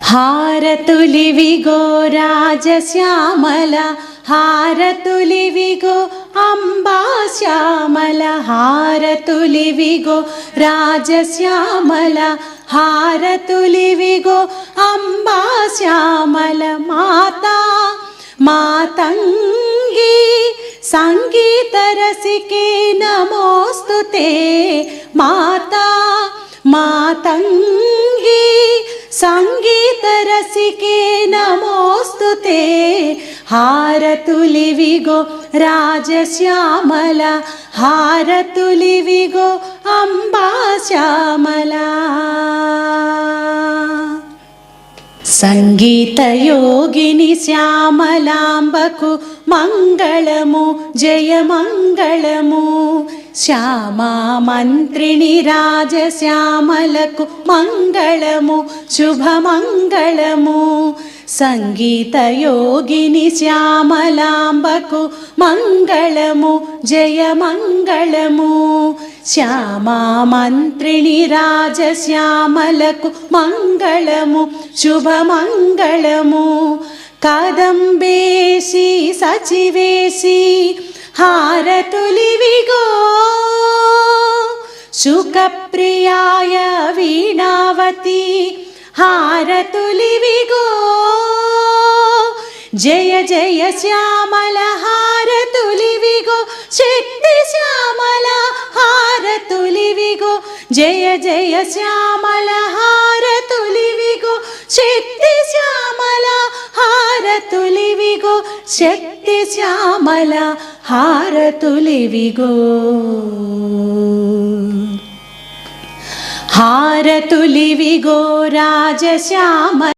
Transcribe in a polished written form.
హారతులివిగో రాజశ్యామల, హారతులివిగో అంబా శ్యామల, హారతులివిగో రాజశ్యామల, హారతులివిగో అంబా శ్యామల. మాతా మాతంగి సంగీత రసికే నమోస్తుతే, మాతా మాతంగి సంగీత రసికే నమోస్తుతే. హారతులివిగో రాజశ్యామల, హారతులివిగో అంబా శ్యామల. సంగీత యోగిని శ్యామలాంబకు మంగళము జయమంగళము, శ్యామా మంత్రిణి రాజశ్యామలకు మంగళము శుభమంగళము. సంగీత యోగిని శ్యామలాంబకు మంగళము జయమంగళము, శ్యామా మంత్రిణి రాజశ్యామలకు మంగళము శుభమంగళము. కదంబేసి సచివేసి హారతులివిగో, శుకప్రియాయ వీణావతి హారతులివిగో. జయ జయ శ్యామల హారతులివిగో, శక్తి శ్యామల హారతులివిగో. జయ జయ శ్యామల హారతులివిగో, శక్తి శ్యామల హారతులివిగో. శక్తి శ్యామల హారతులివిగో. హారతులివిగో రాజశ్యామల.